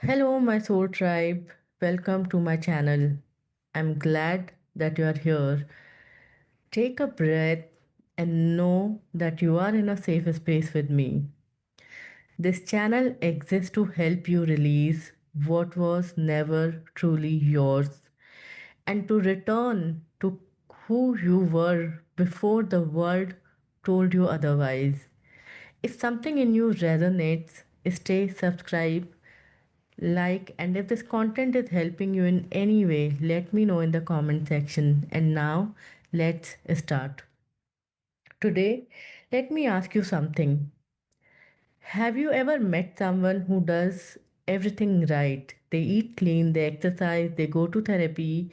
Hello, my soul tribe. Welcome to my channel. I'm glad that you are here. Take a breath and know that you are in a safe space with me. This channel exists to help you release what was never truly yours and to return to who you were before the world told you otherwise. If something in you resonates, stay subscribed, like, and if this content is helping you in any way, let me know in the comment section. And now, let's start. Today, let me ask you something. Have you ever met someone who does everything right? They eat clean, they exercise, they go to therapy,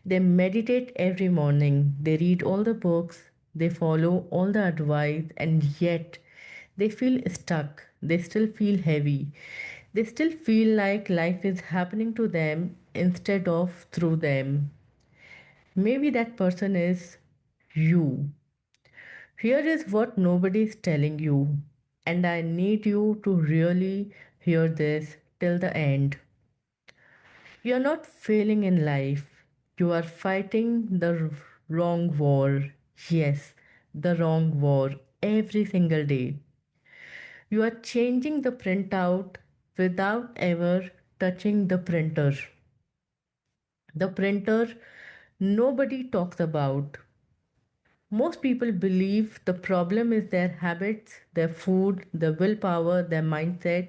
they meditate every morning, they read all the books, they follow all the advice, and yet they feel stuck. They still feel heavy. They still feel like life is happening to them instead of through them. Maybe that person is you. Here is what nobody is telling you, and I need you to really hear this till the end. You are not failing in life, you are fighting the wrong war. Yes, the wrong war every single day. You are changing the printout without ever touching the printer. The printer nobody talks about. Most people believe the problem is their habits, their food, their willpower, their mindset.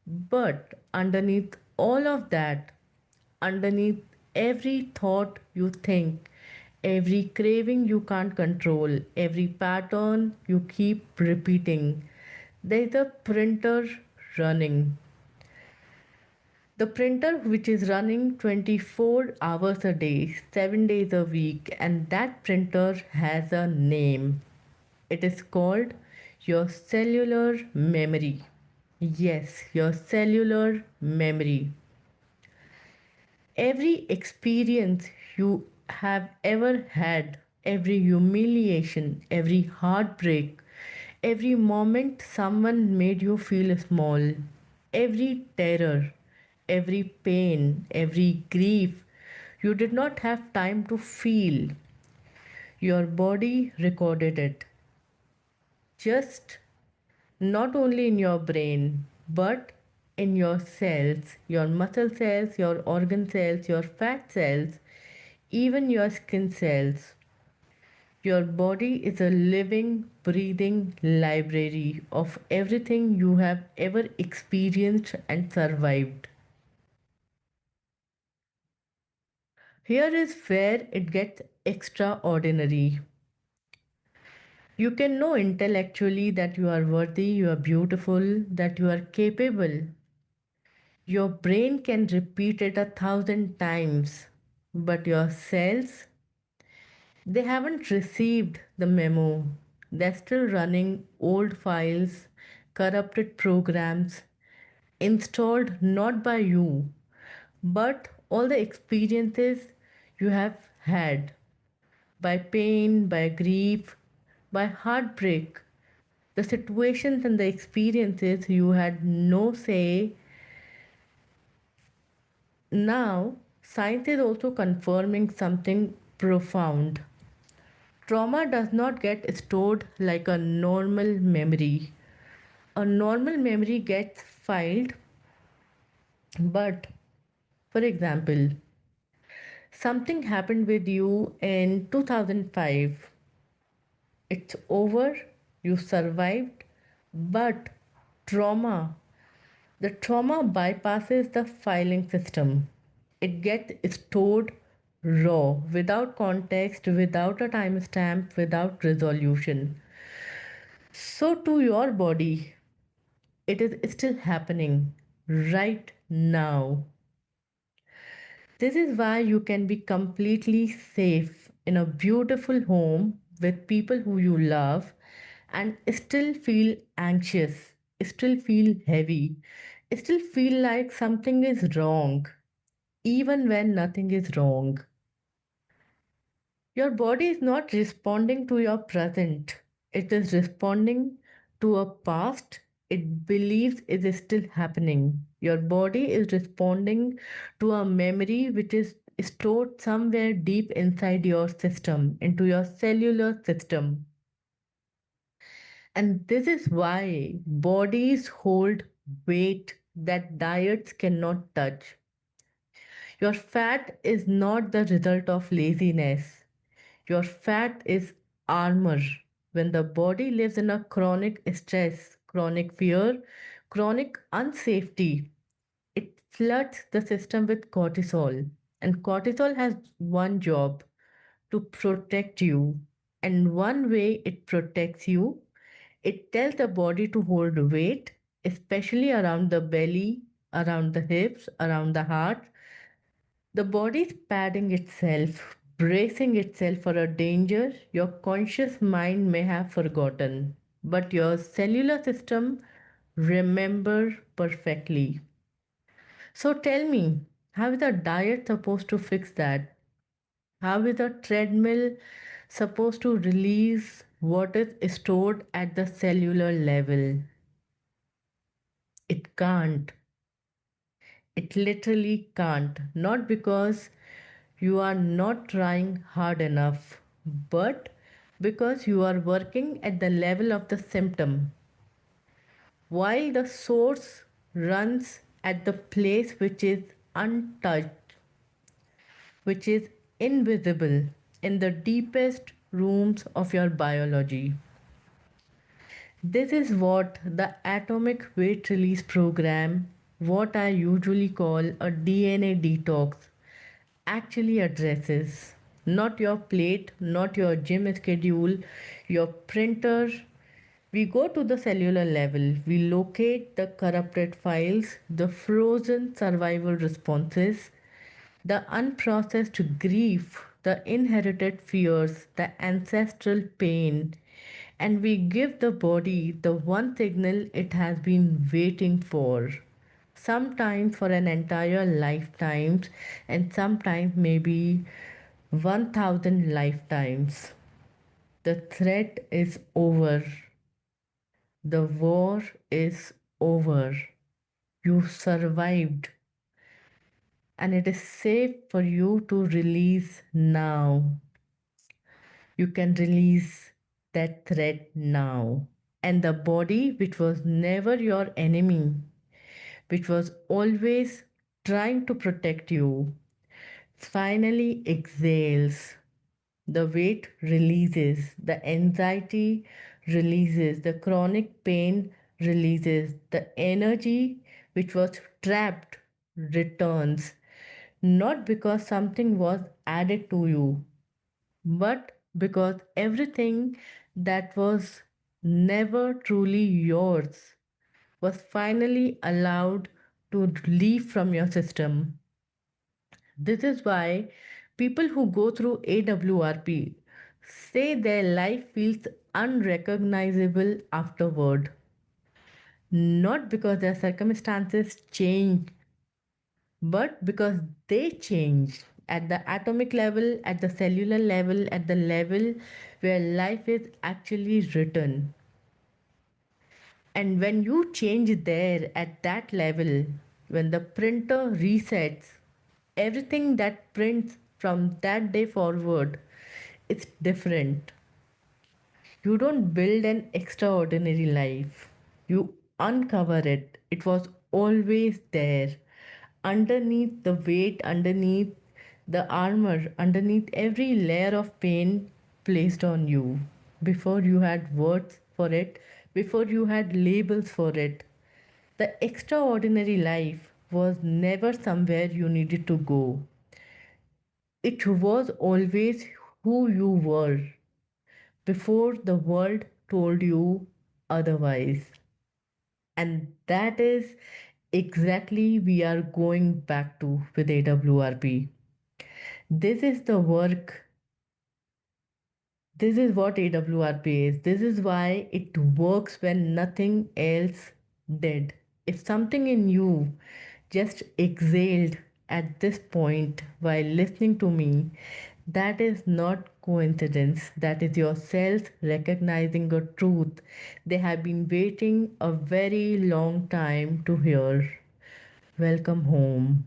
But underneath all of that, underneath every thought you think, every craving you can't control, every pattern you keep repeating, there's a printer running. The printer which is running 24 hours a day, 7 days a week, and that printer has a name. It is called your cellular memory. Yes, your cellular memory. Every experience you have ever had, every humiliation, every heartbreak, every moment someone made you feel small, every terror, every pain, every grief you did not have time to feel, your body recorded it. Just not only in your brain, but in your cells, your muscle cells, your organ cells, your fat cells, even your skin cells. Your body is a living, breathing library of everything you have ever experienced and survived. Here is where it gets extraordinary. You can know intellectually that you are worthy, you are beautiful, that you are capable. Your brain can repeat it 1,000 times, but your cells, they haven't received the memo. They're still running old files, corrupted programs, installed not by you, but all the experiences you have had by pain, by grief, by heartbreak, the situations and the experiences you had no say. Now, science is also confirming something profound. Trauma does not get stored like a normal memory. A normal memory gets filed, but for example, something happened with you in 2005. It's over, you survived, but trauma, the trauma bypasses the filing system. It gets stored raw, without context, without a timestamp, without resolution. So, to your body, it is still happening right now. This is why you can be completely safe in a beautiful home with people who you love and still feel anxious, still feel heavy, still feel like something is wrong, even when nothing is wrong. Your body is not responding to your present, it is responding to a past. It believes it is still happening. Your body is responding to a memory which is stored somewhere deep inside your system, into your cellular system. And this is why bodies hold weight that diets cannot touch. Your fat is not the result of laziness. Your fat is armor. When the body lives in a chronic stress, chronic fear, chronic unsafety, it floods the system with cortisol. And cortisol has one job, to protect you. And one way it protects you, it tells the body to hold weight, especially around the belly, around the hips, around the heart. The body is padding itself, bracing itself for a danger your conscious mind may have forgotten, but your cellular system remember perfectly. So tell me, how is a diet supposed to fix that? How is a treadmill supposed to release what is stored at the cellular level? It can't. It literally can't. Not because you are not trying hard enough, but because you are working at the level of the symptom, while the source runs at the place which is untouched, which is invisible in the deepest rooms of your biology. This is what the atomic weight release program, what I usually call a DNA detox, actually addresses. Not your plate, not your gym schedule, your printer. We go to the cellular level, we locate the corrupted files, the frozen survival responses, the unprocessed grief, the inherited fears, the ancestral pain, and we give the body the one signal it has been waiting for. Sometimes for an entire lifetime, and sometimes maybe 1000 lifetimes. The threat is over. The war is over. You survived, and it is safe for you to release now. You can release that threat now. And the body, which was never your enemy, which was always trying to protect you, finally exhales. The weight releases, the anxiety releases, the chronic pain releases, the energy which was trapped returns. Not because something was added to you, but because everything that was never truly yours was finally allowed to leave from your system. This is why people who go through AWRP say their life feels unrecognizable afterward. Not because their circumstances changed, but because they changed at the atomic level, at the cellular level, at the level where life is actually written. And when you change there at that level, when the printer resets, everything that prints from that day forward, it's different. You don't build an extraordinary life. You uncover it. It was always there. Underneath the weight, underneath the armor, underneath every layer of pain placed on you. Before you had words for it, before you had labels for it. The extraordinary life was never somewhere you needed to go. It was always who you were before the world told you otherwise. And that is exactly we are going back to with AWRP. This is the work. This is what AWRP is. This is why it works when nothing else did. If something in you just exhaled at this point while listening to me, That is not coincidence. That is your cells recognizing a truth they have been waiting a very long time to hear. Welcome home.